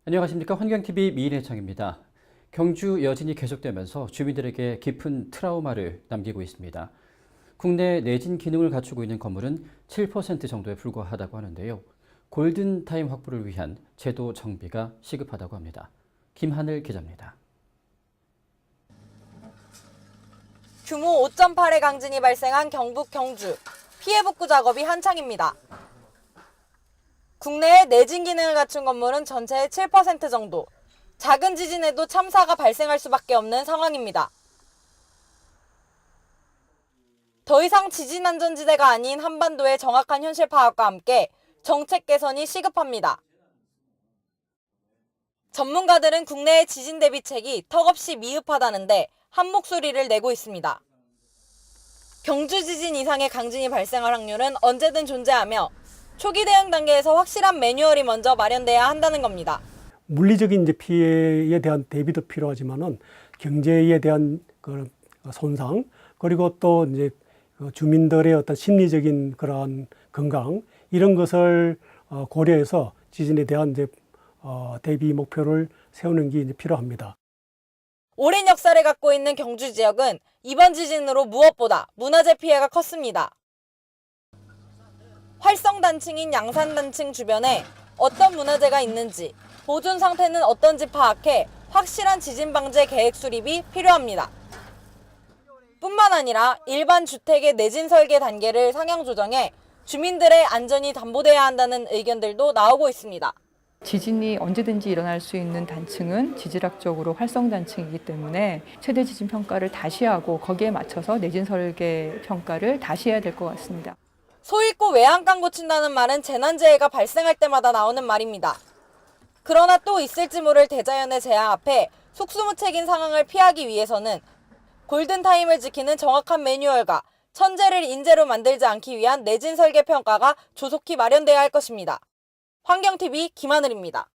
안녕하십니까. 환경TV 미인혜창입니다. 경주 여진이 계속되면서 주민들에게 깊은 트라우마를 남기고 있습니다. 국내 내진 기능을 갖추고 있는 건물은 7% 정도에 불과하다고 하는데요. 골든타임 확보를 위한 제도 정비가 시급하다고 합니다. 김하늘 기자입니다. 규모 5.8의 강진이 발생한 경북 경주. 피해 복구 작업이 한창입니다. 국내에 내진 기능을 갖춘 건물은 전체의 7% 정도. 작은 지진에도 참사가 발생할 수밖에 없는 상황입니다. 더 이상 지진 안전지대가 아닌 한반도의 정확한 현실 파악과 함께 정책 개선이 시급합니다. 전문가들은 국내의 지진 대비책이 턱없이 미흡하다는데 한 목소리를 내고 있습니다. 경주 지진 이상의 강진이 발생할 확률은 언제든 존재하며 초기 대응 단계에서 확실한 매뉴얼이 먼저 마련돼야 한다는 겁니다. 물리적인 이제 피해에 대한 대비도 필요하지만은 경제에 대한 그 손상, 그리고 또 이제 주민들의 어떤 심리적인 그러한 건강, 이런 것을 고려해서 지진에 대한 이제 대비 목표를 세우는 게 이제 필요합니다. 오랜 역사를 갖고 있는 경주 지역은 이번 지진으로 무엇보다 문화재 피해가 컸습니다. 활성 단층인 양산 단층 주변에 어떤 문화재가 있는지, 보존 상태는 어떤지 파악해 확실한 지진 방제 계획 수립이 필요합니다. 뿐만 아니라 일반 주택의 내진 설계 단계를 상향 조정해 주민들의 안전이 담보돼야 한다는 의견들도 나오고 있습니다. 지진이 언제든지 일어날 수 있는 단층은 지질학적으로 활성 단층이기 때문에 최대 지진 평가를 다시 하고 거기에 맞춰서 내진 설계 평가를 다시 해야 될 것 같습니다. 소 잃고 외양간 고친다는 말은 재난재해가 발생할 때마다 나오는 말입니다. 그러나 또 있을지 모를 대자연의 재앙 앞에 속수무책인 상황을 피하기 위해서는 골든타임을 지키는 정확한 매뉴얼과 천재를 인재로 만들지 않기 위한 내진 설계 평가가 조속히 마련돼야 할 것입니다. 환경TV 김하늘입니다.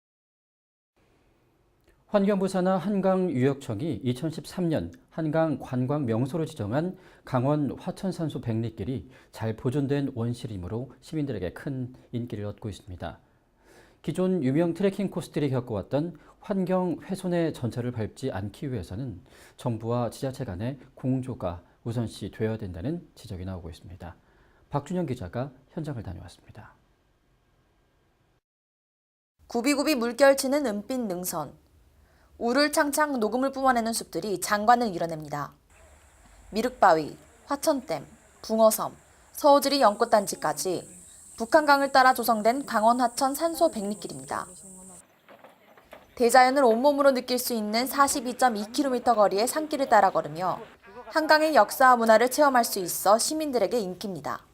환경부 산하 한강유역청이 2013년 한강 관광 명소로 지정한 강원 화천산소 백리길이 잘 보존된 원시림으로 시민들에게 큰 인기를 얻고 있습니다. 기존 유명 트레킹 코스들이 겪어왔던 환경 훼손의 전철을 밟지 않기 위해서는 정부와 지자체 간의 공조가 우선시 되어야 된다는 지적이 나오고 있습니다. 박준영 기자가 현장을 다녀왔습니다. 굽이굽이 물결치는 은빛 능선. 우를 창창 녹음을 뿜어내는 숲들이 장관을 이뤄냅니다. 미륵바위, 화천댐, 붕어섬, 서호지리 연꽃단지까지 북한강을 따라 조성된 강원 하천 산소 백리길입니다. 대자연을 온몸으로 느낄 수 있는 42.2km 거리의 산길을 따라 걸으며 한강의 역사와 문화를 체험할 수 있어 시민들에게 인기입니다.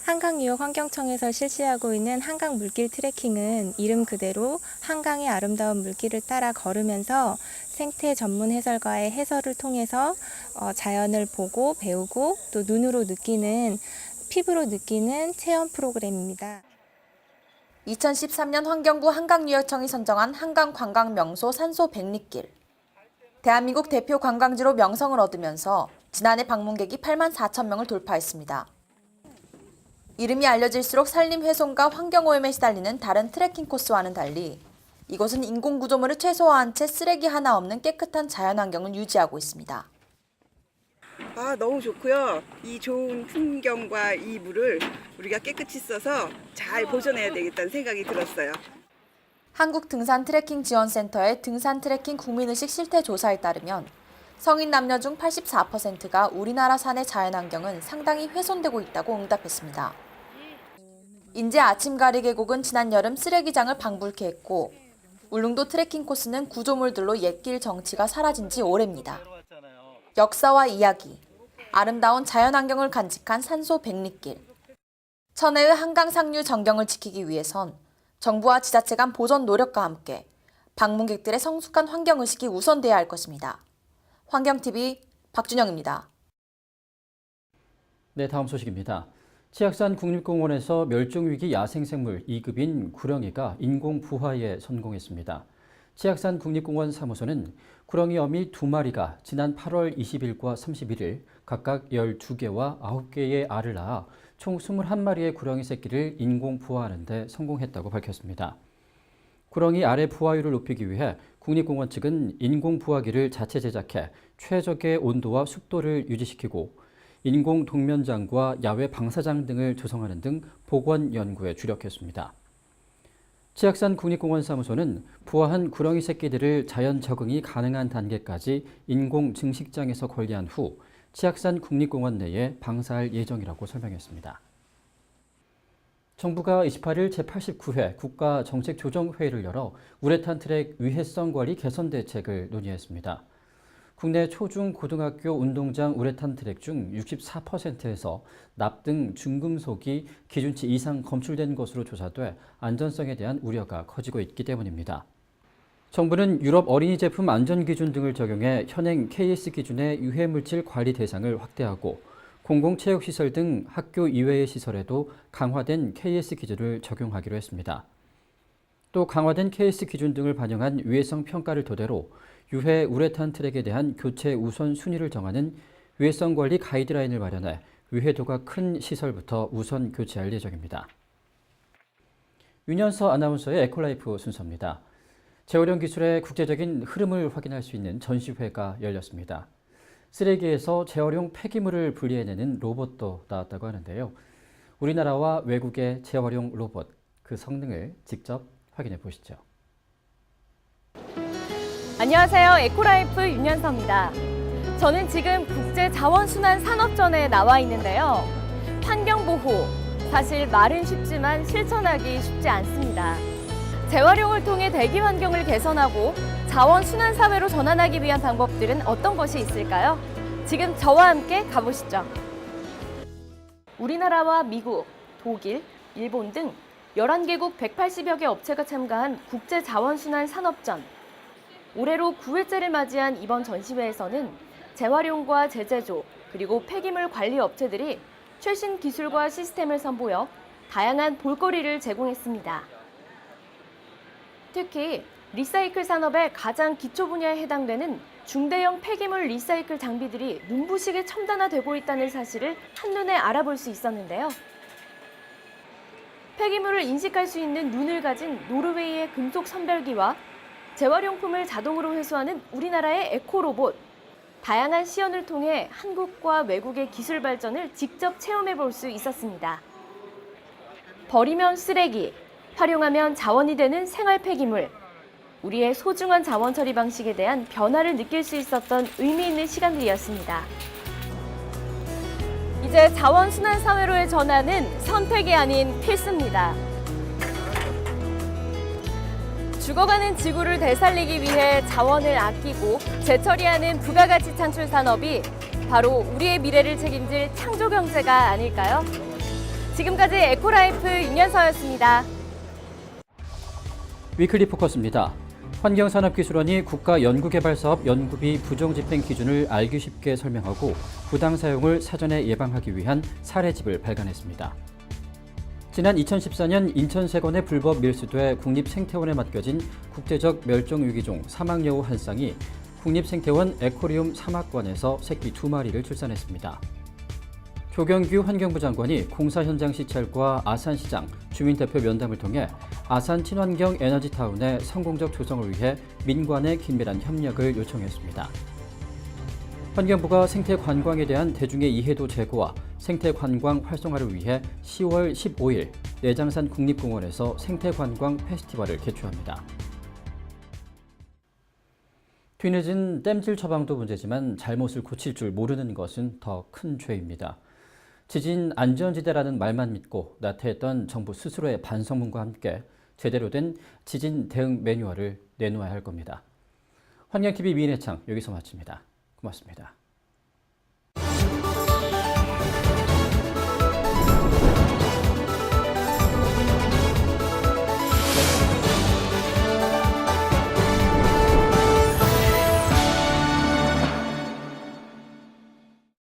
한강유역환경청에서 실시하고 있는 한강 물길 트레킹은 이름 그대로 한강의 아름다운 물길을 따라 걸으면서 생태 전문 해설가의 해설을 통해서 자연을 보고 배우고 또 눈으로 느끼는, 피부로 느끼는 체험 프로그램입니다. 2013년 환경부 한강유역청이 선정한 한강 관광 명소 산소 백리길. 대한민국 대표 관광지로 명성을 얻으면서 지난해 방문객이 8만 4천 명을 돌파했습니다. 이름이 알려질수록 산림 훼손과 환경오염에 시달리는 다른 트레킹 코스와는 달리 이곳은 인공구조물을 최소화한 채 쓰레기 하나 없는 깨끗한 자연환경을 유지하고 있습니다. 너무 좋고요. 이 좋은 풍경과 이 물을 우리가 깨끗이 써서 잘 보존해야 되겠다는 생각이 들었어요. 한국등산트레킹지원센터의 등산트레킹 국민의식 실태조사에 따르면 성인 남녀 중 84%가 우리나라 산의 자연환경은 상당히 훼손되고 있다고 응답했습니다. 인제 아침가리 계곡은 지난 여름 쓰레기장을 방불케 했고 울릉도 트레킹 코스는 구조물들로 옛길 정치가 사라진 지 오래입니다. 역사와 이야기, 아름다운 자연환경을 간직한 산소 백리길. 천혜의 한강 상류 전경을 지키기 위해선 정부와 지자체 간 보존 노력과 함께 방문객들의 성숙한 환경의식이 우선돼야 할 것입니다. 환경TV 박준영입니다. 네, 다음 소식입니다. 치악산 국립공원에서 멸종위기 야생생물 2급인 구렁이가 인공 부화에 성공했습니다. 치악산 국립공원 사무소는 구렁이 어미 2마리가 지난 8월 20일과 31일 각각 12개와 9개의 알을 낳아 총 21마리의 구렁이 새끼를 인공 부화하는 데 성공했다고 밝혔습니다. 구렁이 아래 부하율을 높이기 위해 국립공원 측은 인공 부화기를 자체 제작해 최적의 온도와 습도를 유지시키고 인공 동면장과 야외 방사장 등을 조성하는 등 복원 연구에 주력했습니다. 치악산 국립공원사무소는 부화한 구렁이 새끼들을 자연 적응이 가능한 단계까지 인공 증식장에서 관리한 후 치악산 국립공원 내에 방사할 예정이라고 설명했습니다. 정부가 28일 제89회 국가정책조정회의를 열어 우레탄 트랙 위해성 관리 개선 대책을 논의했습니다. 국내 초중 고등학교 운동장 우레탄 트랙 중 64%에서 납등 중금속이 기준치 이상 검출된 것으로 조사돼 안전성에 대한 우려가 커지고 있기 때문입니다. 정부는 유럽 어린이 제품 안전기준 등을 적용해 현행 KS 기준의 유해물질 관리 대상을 확대하고 공공체육시설 등 학교 이외의 시설에도 강화된 KS 기준을 적용하기로 했습니다. 또 강화된 KS 기준 등을 반영한 위해성 평가를 토대로 유해 우레탄 트랙에 대한 교체 우선 순위를 정하는 위해성 관리 가이드라인을 마련해 위해도가 큰 시설부터 우선 교체할 예정입니다. 윤현서 아나운서의 에코라이프 순서입니다. 재활용 기술의 국제적인 흐름을 확인할 수 있는 전시회가 열렸습니다. 쓰레기에서 재활용 폐기물을 분리해내는 로봇도 나왔다고 하는데요. 우리나라와 외국의 재활용 로봇, 그 성능을 직접 확인해 보시죠. 안녕하세요. 에코라이프 윤현서입니다. 저는 지금 국제자원순환산업전에 나와 있는데요. 환경보호, 사실 말은 쉽지만 실천하기 쉽지 않습니다. 재활용을 통해 대기 환경을 개선하고 자원순환사회로 전환하기 위한 방법들은 어떤 것이 있을까요? 지금 저와 함께 가보시죠. 우리나라와 미국, 독일, 일본 등 11개국 180여 개 업체가 참가한 국제자원순환산업전. 올해로 9회째를 맞이한 이번 전시회에서는 재활용과 재제조, 그리고 폐기물 관리 업체들이 최신 기술과 시스템을 선보여 다양한 볼거리를 제공했습니다. 특히 리사이클 산업의 가장 기초 분야에 해당되는 중대형 폐기물 리사이클 장비들이 눈부시게 첨단화되고 있다는 사실을 한눈에 알아볼 수 있었는데요. 폐기물을 인식할 수 있는 눈을 가진 노르웨이의 금속 선별기와 재활용품을 자동으로 회수하는 우리나라의 에코로봇, 다양한 시연을 통해 한국과 외국의 기술 발전을 직접 체험해 볼 수 있었습니다. 버리면 쓰레기, 활용하면 자원이 되는 생활 폐기물, 우리의 소중한 자원 처리 방식에 대한 변화를 느낄 수 있었던 의미 있는 시간들이었습니다. 이제 자원순환 사회로의 전환은 선택이 아닌 필수입니다. 죽어가는 지구를 되살리기 위해 자원을 아끼고 재처리하는 부가가치 창출 산업이 바로 우리의 미래를 책임질 창조 경제가 아닐까요? 지금까지 에코라이프 윤현서였습니다. 위클리 포커스입니다. 환경산업기술원이 국가연구개발사업 연구비 부정집행 기준을 알기 쉽게 설명하고 부당 사용을 사전에 예방하기 위한 사례집을 발간했습니다. 지난 2014년 인천세건에 불법 밀수돼 국립생태원에 맡겨진 국제적 멸종위기종 사막여우 한 쌍이 국립생태원 에코리움 사막관에서 새끼 2마리를 출산했습니다. 조경규 환경부 장관이 공사 현장 시찰과 아산시장, 주민대표 면담을 통해 아산 친환경 에너지타운의 성공적 조성을 위해 민관의 긴밀한 협력을 요청했습니다. 환경부가 생태관광에 대한 대중의 이해도 제고와 생태관광 활성화를 위해 10월 15일 내장산 국립공원에서 생태관광 페스티벌을 개최합니다. 뒤늦은 댐질 처방도 문제지만 잘못을 고칠 줄 모르는 것은 더 큰 죄입니다. 지진 안전지대라는 말만 믿고 나태했던 정부 스스로의 반성문과 함께 제대로 된 지진 대응 매뉴얼을 내놓아야 할 겁니다. 환경TV 미인혜창 여기서 마칩니다. 고맙습니다.